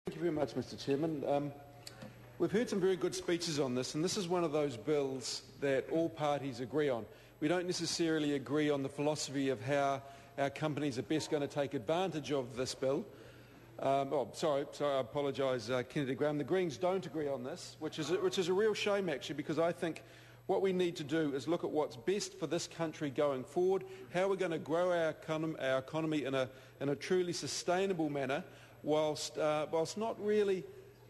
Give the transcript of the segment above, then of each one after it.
Thank you very much, Mr. Chairman. We've heard some very good speeches on this, and this is one of those bills that all parties agree on. We don't necessarily agree on the philosophy of how our companies are best going to take advantage of this bill. Sorry, I apologise, Kennedy Graham. The Greens don't agree on this, which is a real shame, actually, because I think what we need to do is look at what's best for this country going forward, how we're going to grow our economy in a truly sustainable manner, whilst not really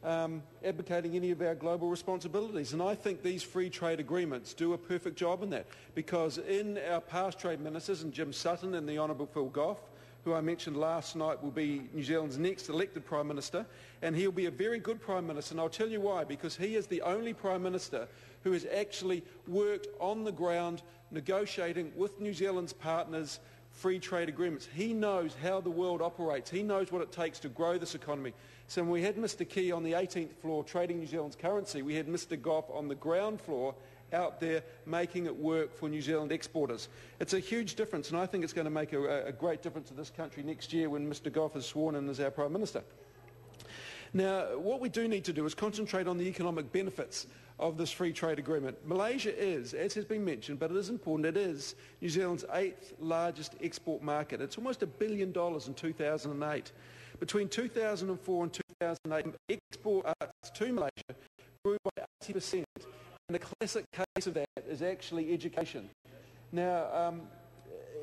advocating any of our global responsibilities. And I think these free trade agreements do a perfect job in that, because in our past trade ministers, and Jim Sutton and the Honourable Phil Goff, who I mentioned last night will be New Zealand's next elected Prime Minister, and he'll be a very good Prime Minister, and I'll tell you why, because he is the only Prime Minister who has actually worked on the ground negotiating with New Zealand's partners free trade agreements. He knows how the world operates. He knows what it takes to grow this economy. So when we had Mr Key on the 18th floor trading New Zealand's currency, we had Mr Goff on the ground floor out there making it work for New Zealand exporters. It's a huge difference, and I think it's going to make a great difference to this country next year when Mr Goff is sworn in as our Prime Minister. Now, what we do need to do is concentrate on the economic benefits of this free trade agreement. Malaysia is, as has been mentioned, but it is important, it is New Zealand's 8th largest export market. It's almost $1 billion in 2008. Between 2004 and 2008, exports to Malaysia grew by 80%. And the classic case of that is actually education. Now,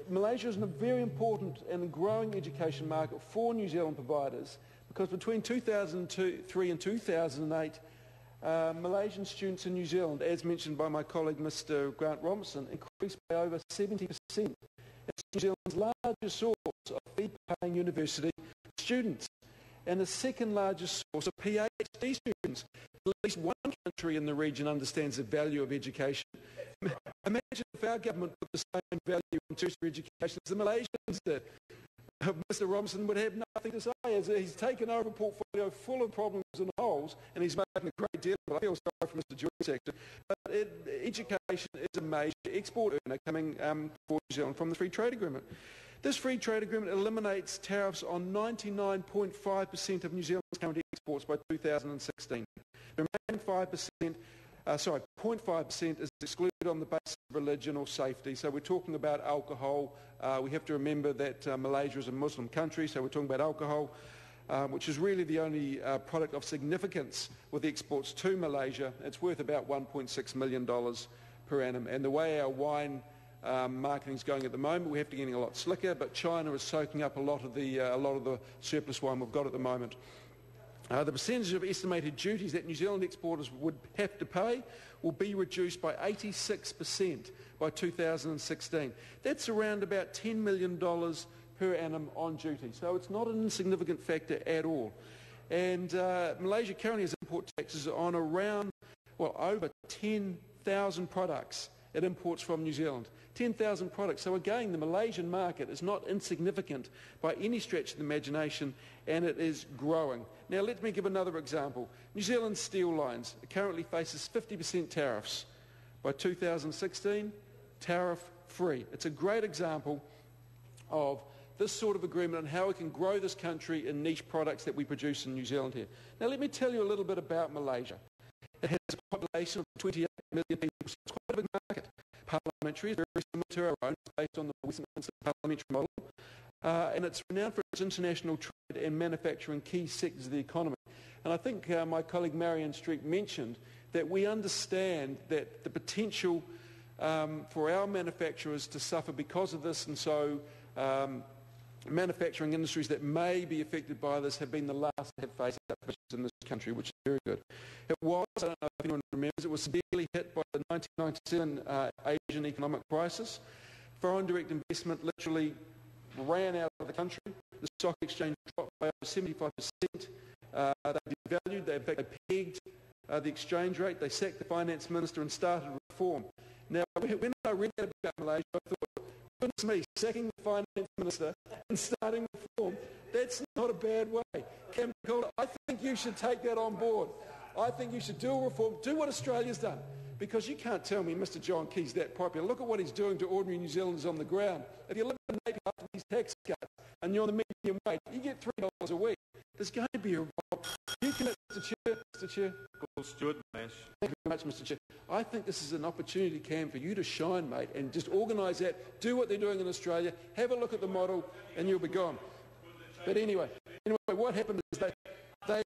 Malaysia is a very important and growing education market for New Zealand providers, because between 2003 and 2008, Malaysian students in New Zealand, as mentioned by my colleague Mr Grant Robinson, increased by over 70%. It's New Zealand's largest source of fee-paying university students, and the second largest source of PhD students. At least one country in the region understands the value of education. Imagine if our government put the same value in tertiary education as the Malaysians did. Mr Robinson would have nothing to say, as he's taken over a portfolio full of problems and holes, and he's making a great deal of it. I feel sorry for Mr Joyce, actually. But education is a major export earner coming for New Zealand from the free trade agreement. This free trade agreement eliminates tariffs on 99.5% of New Zealand's current exports by 2016. The remaining 0.5% is excluded on the basis of religion or safety. So we're talking about alcohol. We have to remember that Malaysia is a Muslim country, so we're talking about alcohol, which is really the only product of significance with exports to Malaysia. It's worth about $1.6 million per annum. And the way our wine marketing is going at the moment, we have to get getting a lot slicker, but China is soaking up a lot of the surplus wine we've got at the moment. The percentage of estimated duties that New Zealand exporters would have to pay will be reduced by 86% by 2016. That's around about $10 million per annum on duty. So it's not an insignificant factor at all. And Malaysia currently has import taxes on over 10,000 products it imports from New Zealand. 10,000 products. So again, the Malaysian market is not insignificant by any stretch of the imagination, and it is growing. Now let me give another example. New Zealand Steel Lines currently faces 50% tariffs. By 2016, tariff-free. It's a great example of this sort of agreement and how we can grow this country in niche products that we produce in New Zealand here. Now let me tell you a little bit about Malaysia. It has a population of 28 million people, so it's quite a big market. Parliamentary is very similar to our own, based on the Westminster parliamentary model, and it's renowned for its international trade and manufacturing key sectors of the economy. And I think my colleague Marianne Street mentioned that we understand that the potential for our manufacturers to suffer because of this, and so manufacturing industries that may be affected by this have been the last to have faced in this country, which is very good. It was, I don't know if anyone remembers, it was severely hit by the 1997 Asian economic crisis. Foreign direct investment literally ran out of the country. The stock exchange dropped by over 75%. They devalued, they pegged the exchange rate, they sacked the finance minister and started reform. Now, when I read that about Malaysia, I thought, goodness me, sacking the finance minister and starting reform, that's not a bad way. Cam Calder, I think you should take that on board. I think you should do a reform, do what Australia's done, because you can't tell me Mr John Key's that popular. Look at what he's doing to ordinary New Zealanders on the ground. If you live in Napier, half the these tax cuts and you're on the medium wage, you get $3 a week. There's going to be a revolt. You commit, Mr. Chair. Stuart Nash. Thank you very much, Mr. Chair. I think this is an opportunity, Cam, for you to shine, mate, and just organise that, do what they're doing in Australia, have a look at the model, and you'll be gone. But anyway, what happened is they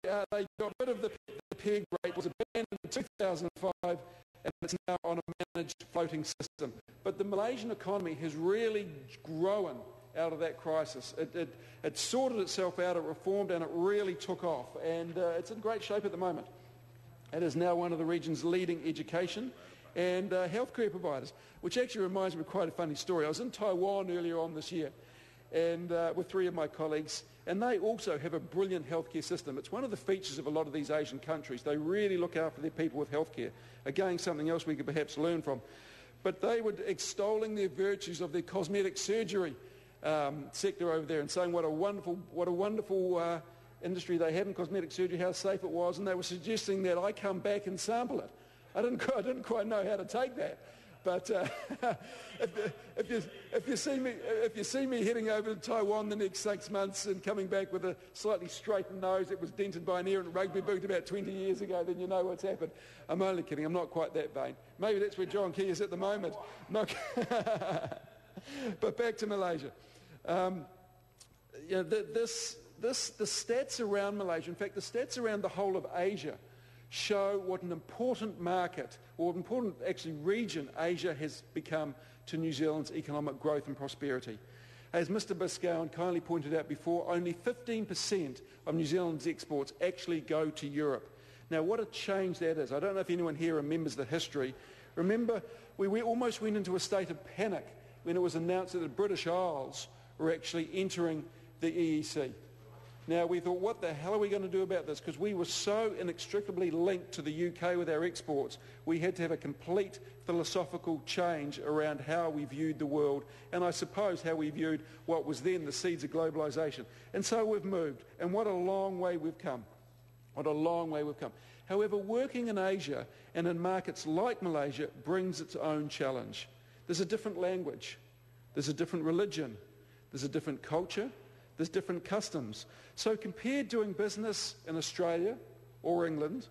got rid of the peg rate, was abandoned in 2005, and it's now on a managed floating system. But the Malaysian economy has really grown out of that crisis. It sorted itself out, it reformed, and it really took off. And it's in great shape at the moment. It is now one of the region's leading education and healthcare providers, which actually reminds me of quite a funny story. I was in Taiwan earlier on this year and with 3 of my colleagues, and they also have a brilliant healthcare system. It's one of the features of a lot of these Asian countries. They really look after their people with healthcare. Again, something else we could perhaps learn from. But they were extolling their virtues of their cosmetic surgery sector over there and saying what a wonderful industry they have in cosmetic surgery, how safe it was, and they were suggesting that I come back and sample it. I didn't quite know how to take that. But if you see me heading over to Taiwan the next 6 months and coming back with a slightly straightened nose that was dented by an errant rugby boot about 20 years ago, then you know what's happened. I'm only kidding. I'm not quite that vain. Maybe that's where John Key is at the moment. But back to Malaysia. The stats around Malaysia, in fact, the stats around the whole of Asia, show what an important market, or important actually region, Asia has become to New Zealand's economic growth and prosperity. As Mr. Biscoe kindly pointed out before, only 15% of New Zealand's exports actually go to Europe. Now, what a change that is. I don't know if anyone here remembers the history. Remember, we almost went into a state of panic when it was announced that the British Isles were actually entering the EEC. Now, we thought, what the hell are we going to do about this? Because we were so inextricably linked to the UK with our exports, we had to have a complete philosophical change around how we viewed the world, and I suppose how we viewed what was then the seeds of globalisation. And so we've moved, and what a long way we've come. What a long way we've come. However, working in Asia and in markets like Malaysia brings its own challenge. There's a different language. There's a different religion. There's a different culture. There's different customs. So compare doing business in Australia or England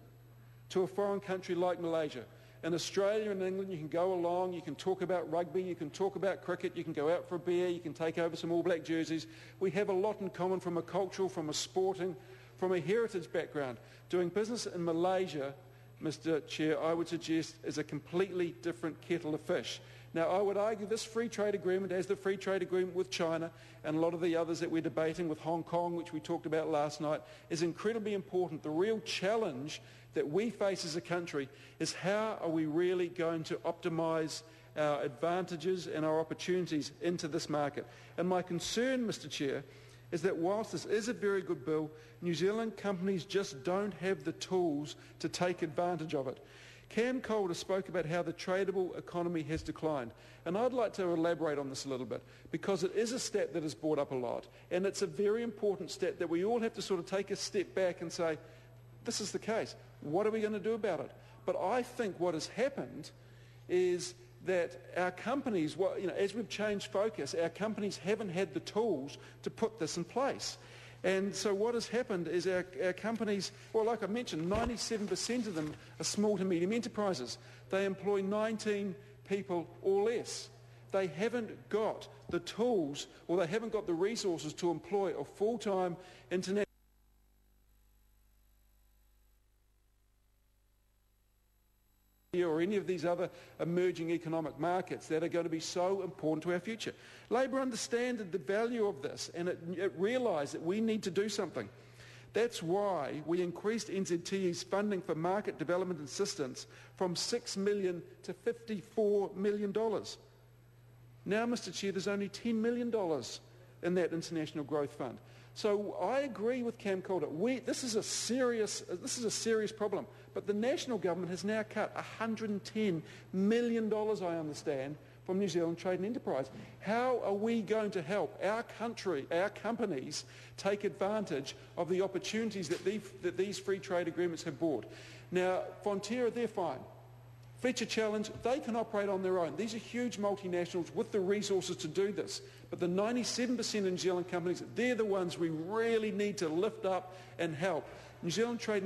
to a foreign country like Malaysia. In Australia and England, you can go along, you can talk about rugby, you can talk about cricket, you can go out for a beer, you can take over some All Black jerseys. We have a lot in common from a cultural, from a sporting, from a heritage background. Doing business in Malaysia, Mr. Chair, I would suggest is a completely different kettle of fish. Now, I would argue this free trade agreement, as the free trade agreement with China and a lot of the others that we're debating with Hong Kong, which we talked about last night, is incredibly important. The real challenge that we face as a country is how are we really going to optimise our advantages and our opportunities into this market. And my concern, Mr. Chair, is that whilst this is a very good bill, New Zealand companies just don't have the tools to take advantage of it. Cam Calder spoke about how the tradable economy has declined, and I'd like to elaborate on this a little bit because it is a stat that is brought up a lot, and it's a very important stat that we all have to sort of take a step back and say, this is the case. What are we going to do about it? But I think what has happened is that our companies, as we've changed focus, our companies haven't had the tools to put this in place. And so what has happened is our companies, well, like I mentioned, 97% of them are small to medium enterprises. They employ 19 people or less. They haven't got the tools or they haven't got the resources to employ a full-time international or any of these other emerging economic markets that are going to be so important to our future. Labor understood the value of this and it realised that we need to do something. That's why we increased NZTE's funding for market development assistance from $6 million to $54 million. Now, Mr. Chair, there's only $10 million in that International Growth Fund. So I agree with Cam Calder. This is a serious problem. But the national government has now cut $110 million, I understand, from New Zealand Trade and Enterprise. How are we going to help our country, our companies, take advantage of the opportunities that these free trade agreements have brought? Now, Fonterra, they're fine. Fletcher Challenge, they can operate on their own. These are huge multinationals with the resources to do this. But the 97% of New Zealand companies, they're the ones we really need to lift up and help. New Zealand Trade